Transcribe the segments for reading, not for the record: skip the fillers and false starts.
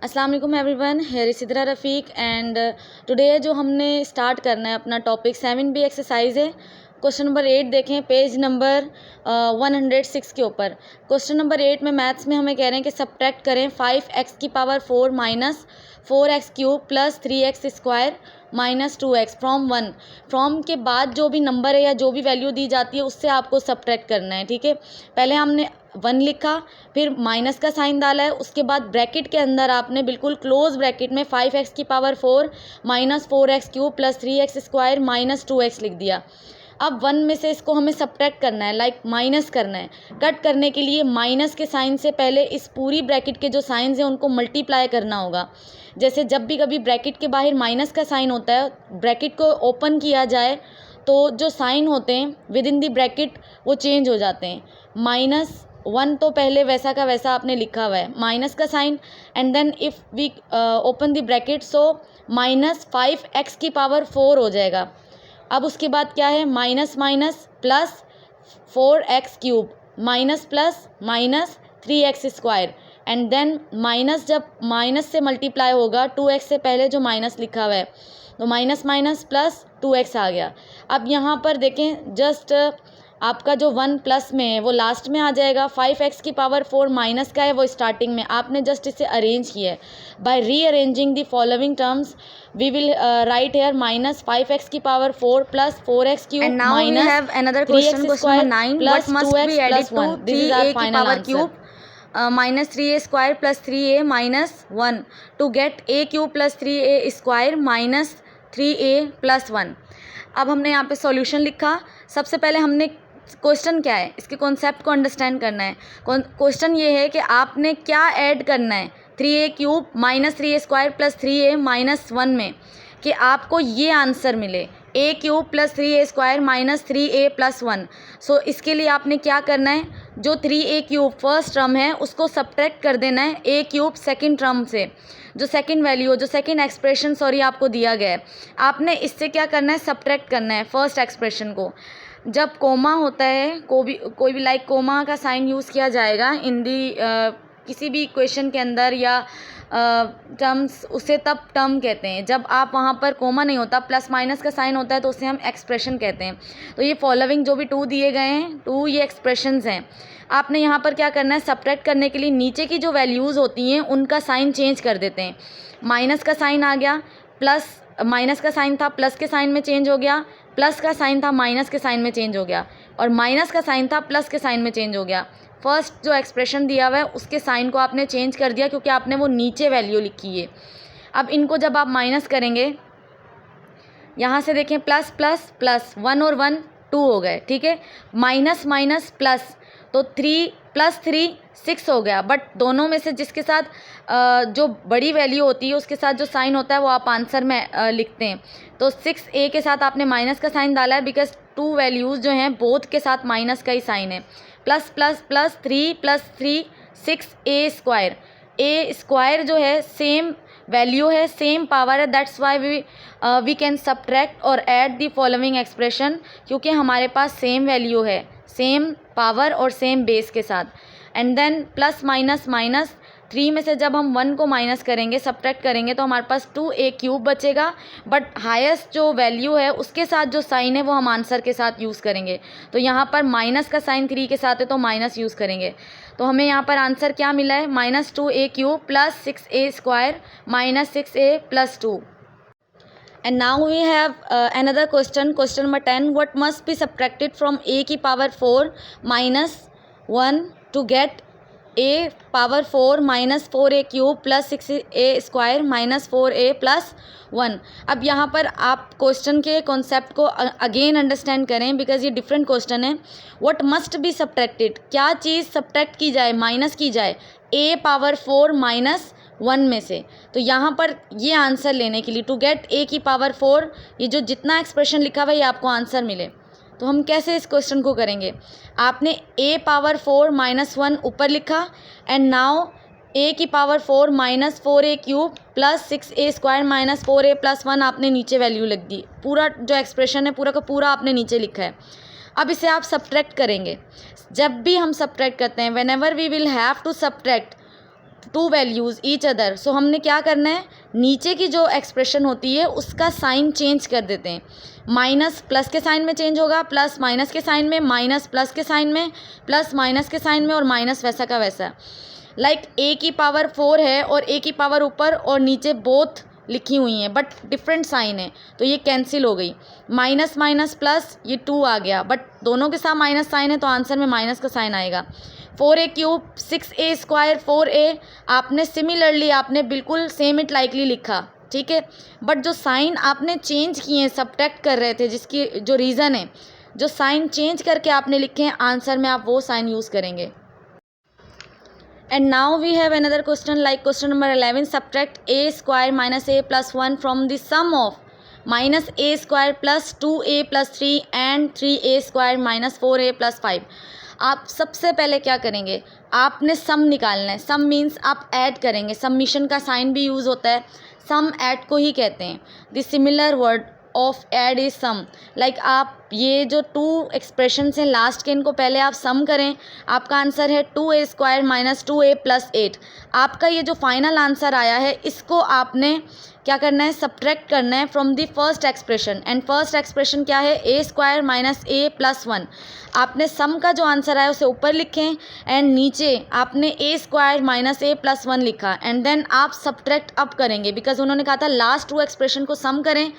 अस्सलाम वालेकुम everyone, here Sidra Rafiq and today जो हमने स्टार्ट करना है अपना टॉपिक 7B एक्सरसाइज है। क्वेश्चन नंबर 8 देखें, पेज नंबर 106 के ऊपर। क्वेश्चन नंबर 8 में मैथ्स में हमें कह रहे हैं कि सब्ट्रैक्ट करें 5x की power 4 minus 4x cube plus 3x square minus 2x from 1। From के बाद जो भी नंबर है या जो भी वैल्यू दी जाती है उससे आपको सब्ट्रैक्ट करना है, ठीक है। पहले हमने 1 लिखा, फिर माइनस का साइन डाला है, उसके बाद ब्रैकेट के अंदर आपने बिल्कुल क्लोज ब्रैकेट में 5x की power 4 minus 4x cube plus 3x square minus 2x लिख दिया। अब 1 में से इसको हमें सब्ट्रैक्ट करना है, लाइक माइनस करना है। कट करने के लिए माइनस के साइन से पहले इस पूरी ब्रैकेट के जो साइंस हैं उनको मल्टीप्लाई करना होगा। जैसे जब भी कभी ब्रैकेट के बाहर माइनस का साइन होता है, ब्रैकेट को ओपन किया जाए तो जो साइन होते हैं विद इन दी ब्रैकेट वो चेंज हो जाते हैं। -1 तो पहले वैसा का वैसा आपने लिखा हुआ है, माइनस का sign, and then if we open the bracket so minus 5x की पावर 4 हो जाएगा। अब उसके बाद क्या है, minus minus plus 4x cube minus plus minus 3x square, and then minus जब माइनस से मल्टीप्लाई होगा 2x से पहले जो माइनस लिखा हुआ है तो माइनस माइनस प्लस 2x आ गया। अब यहाँ पर देखें, जस्ट आपका जो 1 प्लस में है वो लास्ट में आ जाएगा, 5x की पावर 4 माइनस का है वो स्टार्टिंग में। आपने जस्ट इसे अरेंज किया है। By rearranging the following terms we will write here minus 5x की power 4 plus 4x cube And now we have another question, question number 9. What must be added to 3a की power cube minus 3a square plus 3a minus 1 to get a cube plus 3a square minus 3a plus 1। अब हमने यहाँ पे solution लिखा। सबसे पहले हमने question क्या है, इसके कॉन्सेप्ट को अंडरस्टैंड करना है। क्वेश्चन ये है कि आपने क्या ऐड करना है 3a cube minus 3a square plus 3a minus 1 में, कि आपको ये आंसर मिले a cube plus 3a square minus 3a plus 1। सो इसके लिए आपने क्या करना है, जो 3a क्यूब फर्स्ट टर्म है उसको सब्ट्रैक्ट कर देना है a क्यूब सेकेंड टर्म से, जो सेकंड वैल्यू, जो सेकंड एक्सप्रेशन आपको दिया गया है। आपने इससे क्या करना है, सब्ट्रैक्ट करना है फर्स्ट एक्सप्रेशन को। जब कोमा होता है, कोई भी लाइक कोमा का साइन यूज़ किया जाएगा इन दी किसी भी इक्वेशन के अंदर या टर्म्स, उसे तब टर्म कहते हैं। जब आप वहाँ पर कोमा नहीं होता, प्लस माइनस का साइन होता है तो उसे हम एक्सप्रेशन कहते हैं। तो ये फॉलोइंग जो भी 2 दिए गए हैं, 2 ये एक्सप्रेशंस हैं। आपने यहाँ पर क्या करना है, सब्ट्रैक्ट करने के लिए नीचे की जो वैल्यूज़ होती हैं उनका साइन चेंज कर देते हैं। माइनस का साइन आ गया, प्लस माइनस का साइन था प्लस के साइन में चेंज हो गया, प्लस का साइन था माइनस के साइन में चेंज हो गया, और माइनस का साइन था प्लस के साइन में चेंज हो गया। फर्स्ट जो एक्सप्रेशन दिया हुआ है उसके साइन को आपने चेंज कर दिया क्योंकि आपने वो नीचे वैल्यू लिखी है। अब इनको जब आप माइनस करेंगे, यहाँ से देखें प्लस प्लस प्लस 1 और 1 2 हो गए, ठीक है। माइनस माइनस प्लस, तो 3 प्लस 3 6 हो गया। बट दोनों में से जिसके साथ जो बड़ी वैल्यू होती है उसके साथ जो साइन होता है वो आप आंसर में लिखते हैं। तो 6a के साथ आपने माइनस का साइन डाला है बिकॉज 2 वैल्यूज़ जो हैं बोथ के साथ माइनस का ही साइन है। Plus plus plus 3 plus 3 6a square, a square जो है सेम वैल्यू है, सेम पावर है, that's why we can subtract और ऐड द फॉलोइंग एक्सप्रेशन, क्योंकि हमारे पास सेम वैल्यू है, सेम पावर और सेम बेस के साथ। And then plus minus minus, 3 में से जब हम 1 को माइनस करेंगे, सब्ट्रैक्ट करेंगे तो हमारे पास 2a क्यूब बचेगा, बट हाईएस्ट जो वैल्यू है उसके साथ जो साइन है वो हम आंसर के साथ यूज़ करेंगे। तो यहाँ पर माइनस का साइन 3 के साथ है तो माइनस यूज़ करेंगे। तो हमें यहाँ पर आंसर क्या मिला है, minus 2a cube plus 6a square minus 6a plus 2। And now we have another question, question number 10. What must be subtracted from a की power 4 minus 1 to get a power 4 minus 4a cube plus 6a square minus 4a plus 1। अब यहाँ पर आप question के concept को again understand करें because ये different question है। व्हाट मस्ट बी सब्ट्रैक्टेड, क्या चीज़ सब्ट्रैक्ट की जाए, माइनस की जाए a पावर 4 माइनस 1 में से। तो यहाँ पर ये आंसर लेने के लिए टू गेट a की पावर 4, ये जो जितना एक्सप्रेशन लिखा हुआ है ये आपको आंसर मिले। तो हम कैसे इस क्वेश्चन को करेंगे, आपने a पावर 4 माइनस 1 ऊपर लिखा, एंड नाउ a की power 4 minus 4a cube plus 6a square minus 4a plus 1 आपने नीचे वैल्यू लिख दी। पूरा जो एक्सप्रेशन है पूरा का पूरा आपने नीचे लिखा है। अब इसे आप सब्ट्रैक्ट करेंगे। जब भी हम सब्ट्रैक्ट करते हैं, whenever we will have to subtract two values each other, so हमने क्या करना है, नीचे की जो एक्सप्रेशन होती है उसका साइन चेंज कर देते हैं। माइनस प्लस के साइन में चेंज होगा, प्लस माइनस के साइन में, माइनस प्लस के साइन में, प्लस माइनस के साइन में, और माइनस वैसा का वैसा। लाइक ए की पावर 4 है और ए की पावर ऊपर और नीचे बोथ लिखी हुई हैं बट डिफरेंट साइन है, तो ये कैंसिल हो गई। माइनस माइनस प्लस, ये 2 आ गया, बट दोनों के साथ माइनस साइन है तो आंसर में माइनस का साइन आएगा। 4a cube 6a square 4a, आपने सिमिलरली आपने बिल्कुल सेम इट लाइकली लिखा, ठीक है, बट जो साइन आपने चेंज किए हैं, सब्ट्रैक्ट कर रहे थे, जिसकी जो रीज़न है, जो साइन चेंज करके आपने लिखे हैं, आंसर में आप वो साइन यूज़ करेंगे। And now we have another question like question number 11. Subtract a square minus a plus 1 from the sum of minus a square plus 2a plus 3 and 3a square minus 4a plus 5. आप सबसे पहले क्या करेंगे, आपने sum निकालना है। Sum means आप add करेंगे, सबमिशन का साइन भी यूज़ होता है, सम ऐड को ही कहते हैं। The similar word of add is sum, like आप ये जो 2 एक्सप्रेशन हैं लास्ट के, इनको पहले आप सम करें, आपका आंसर है 2a square minus 2a plus 8। आपका ये जो फाइनल आंसर आया है, इसको आपने क्या करना है, सब्ट्रैक्ट करना है from the first expression, and first expression क्या है, a square minus a plus 1। आपने सम का जो आंसर आया उसे ऊपर लिखें एंड नीचे आपने a square minus a plus 1 लिखा, एंड देन आप सब्ट्रैक्ट अप करेंगे, बिकॉज उन्होंने कहा था लास्ट 2 एक्सप्रेशन को सम करें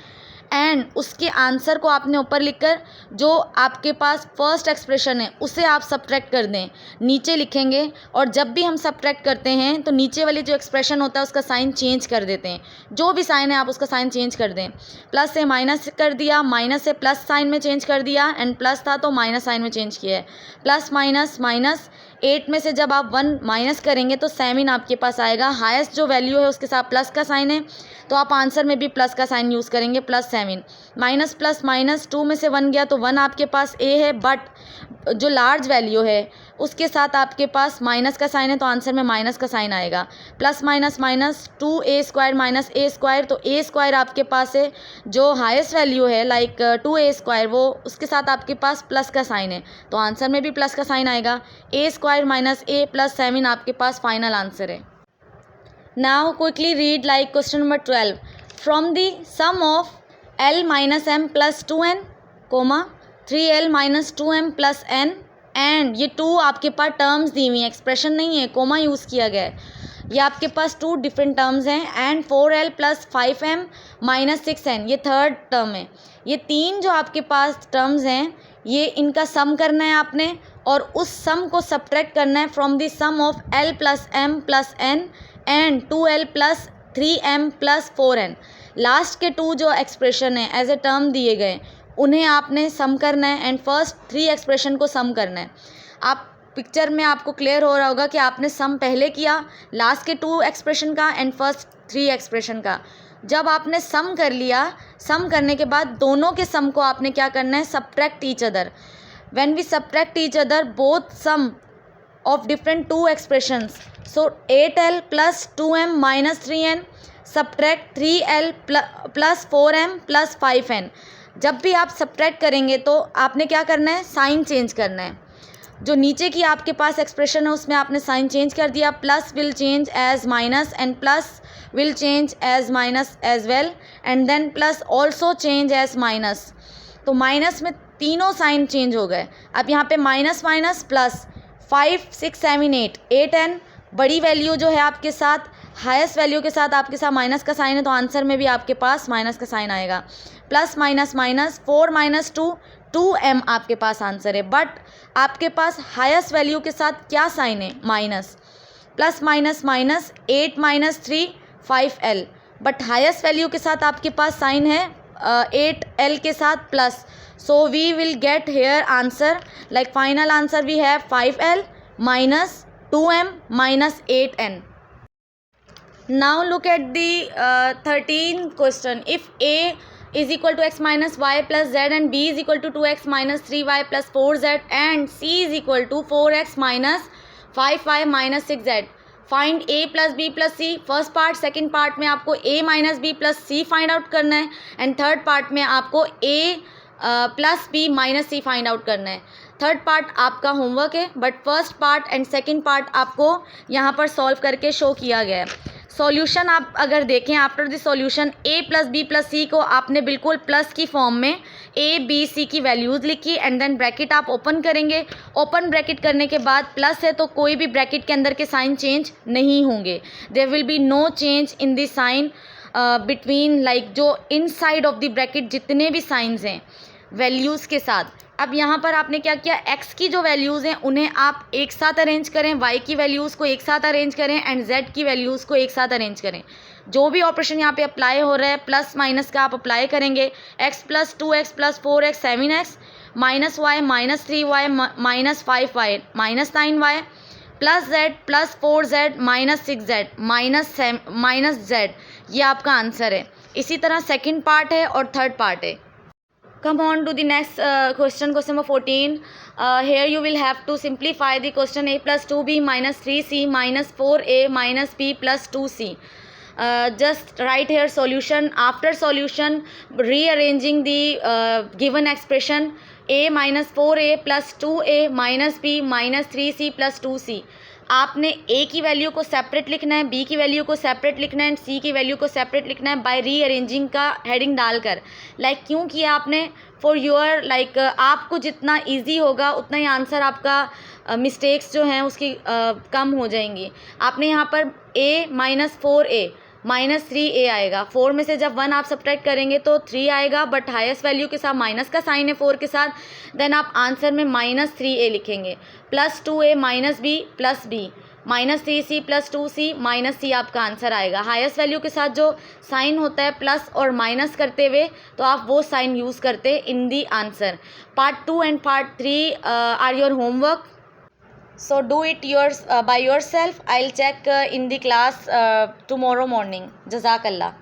एंड उसके आंसर को आपने ऊपर लिखकर जो आपके पास फर्स्ट एक्सप्रेशन है उसे आप सब्ट्रैक्ट कर दें, नीचे लिखेंगे। और जब भी हम सब्ट्रैक्ट करते हैं तो नीचे वाली जो एक्सप्रेशन होता है उसका साइन चेंज कर देते हैं, जो भी साइन है आप उसका साइन चेंज कर दें। प्लस से माइनस कर दिया, माइनस से प्लस साइन में चेंज कर दिया, एंड प्लस था तो माइनस साइन में चेंज किया है। प्लस माइनस माइनस, 8 में से जब आप 1 माइनस करेंगे तो 7 आपके पास आएगा। हाईएस्ट जो वैल्यू है उसके साथ प्लस का साइन है, तो आप आंसर में भी प्लस का साइन यूज़ करेंगे, प्लस 7। माइनस प्लस माइनस, 2 में से 1 गया तो 1 आपके पास a है, बट जो लार्ज वैल्यू है उसके साथ आपके पास माइनस का साइन है, तो आंसर में माइनस का साइन आएगा। Plus minus minus, 2a square minus a square, तो a स्क्वायर आपके पास है, जो हाईएस्ट वैल्यू है लाइक 2a स्क्वायर, वो उसके साथ आपके पास प्लस का साइन है, तो आंसर में भी प्लस का साइन आएगा। a square minus a plus 7 आपके पास फाइनल आंसर है। Now quickly read like question number 12. From the sum of L minus M plus 2N, 3L minus 2M plus N, and ये 2 आपके पास terms दी हुई हैं, expression नहीं है, coma use किया गया है। ये आपके पास 2 डिफरेंट टर्म्स हैं, and 4L plus 5M minus 6N, ये थर्ड टर्म है। ये 3 जो आपके पास टर्म्स हैं, ये इनका सम करना है आपने, और उस सम को सब्ट्रैक्ट करना है from the sum of L plus M plus N and 2L plus 3M plus 4N। Last के 2 जो एक्सप्रेशन है एज ए टर्म दिए गए, उन्हें आपने सम करना है, एंड फर्स्ट 3 एक्सप्रेशन को सम करना है। आप पिक्चर में आपको क्लियर हो रहा होगा कि आपने सम पहले किया लास्ट के 2 एक्सप्रेशन का एंड फर्स्ट 3 एक्सप्रेशन का। जब आपने सम कर लिया, सम करने के बाद दोनों के सम को आपने क्या करना है, subtract each other. When we subtract each other both sum of different 2 expressions, so 8L plus 2M minus 3N subtract 3L plus 4M plus 5N। जब भी आप सब्ट्रैक्ट करेंगे तो आपने क्या करना है, साइन चेंज करना है। जो नीचे की आपके पास एक्सप्रेशन है उसमें आपने साइन चेंज कर दिया, plus will change as minus and plus will change as minus as well, and then plus also change as minus. तो माइनस में तीनों साइन चेंज हो गए। अब यहाँ पे माइनस माइनस प्लस, 5 6 7 8 8N, बड़ी वैल्यू जो है आपके साथ, हाईएस्ट वैल्यू के साथ आपके साथ माइनस का साइन है, तो आंसर में भी आपके पास माइनस का साइन आएगा। Plus minus minus, 4 minus 2 2M आपके पास आंसर है, बट आपके पास हाईएस्ट वैल्यू के साथ क्या साइन है, minus. Plus minus minus, 8 minus 3 5L, but highest value के साथ आपके पास साइन है 8L के साथ plus. So we will get here answer like final answer we have 5L minus 2M minus 8N. Now look at the 13th question. If A is equal to x minus y plus z and B is equal to 2x minus 3y plus 4z and C is equal to 4x minus 5y minus 6z. Find A plus B plus C. First part, second part में आपको A minus B plus C find out करना है, and third part में आपको A plus B minus C find out करना है। Third part आपका homework है, but first part and second part आपको यहाँ पर सॉल्व करके शो किया गया है। सॉल्यूशन आप अगर देखें, after the solution a plus B plus C को आपने बिल्कुल प्लस की फॉर्म में a b c की वैल्यूज़ लिखी एंड देन ब्रैकेट आप ओपन करेंगे। ओपन ब्रैकेट करने के बाद प्लस है तो कोई भी ब्रैकेट के अंदर के साइन चेंज नहीं होंगे। There will be no change in the sign between, like जो इनसाइड ऑफ द ब्रैकेट जितने भी साइंस हैं वैल्यूज़ के साथ। अब यहाँ पर आपने क्या किया, x की जो वैल्यूज़ हैं उन्हें आप एक साथ अरेंज करें, y की वैल्यूज़ को एक साथ अरेंज करें एंड z की वैल्यूज़ को एक साथ अरेंज करें। जो भी ऑपरेशन यहाँ पे अप्लाई हो रहा है प्लस माइनस का आप अप्लाई करेंगे। x plus 2x plus 4x 7x minus y minus 3y minus 5y minus 9y plus z plus 4z minus 6z minus z, ये आपका आंसर है। इसी तरह सेकेंड पार्ट है और थर्ड पार्ट है। Come on to the next question number 14. Here you will have to simplify the question. A plus 2b minus 3c minus 4a minus b plus 2c. Just write here solution. After solution, rearranging the given expression, a minus 4a plus 2a minus b minus 3c plus 2c. आपने a की value को separate लिखना है, b की value को separate लिखना है and c की वैल्यू को सेपरेट लिखना है बाय रीअरेंजिंग का हेडिंग डालकर। लाइक क्यों किया आपने, फॉर योर लाइक आपको जितना इजी होगा उतना ही आंसर आपका मिस्टेक्स जो हैं उसकी कम हो जाएंगी। आपने यहाँ पर a minus 4a minus 3a आएगा। 4 में से जब 1 आप सब्ट्रैक्ट करेंगे तो 3 आएगा, बट हाईएस्ट वैल्यू के साथ माइनस का साइन है 4 के साथ, देन आप आंसर में माइनस 3a लिखेंगे। Plus 2a minus b plus b minus 3c plus 2c minus c आपका आंसर आएगा। हाईएस्ट वैल्यू के साथ जो साइन होता है प्लस और माइनस करते हुए, तो आप वो साइन यूज़ करते in the answer. Part 2 and part 3 are your homework. So do it by yourself. I'll check in the class tomorrow morning. Jazakallah.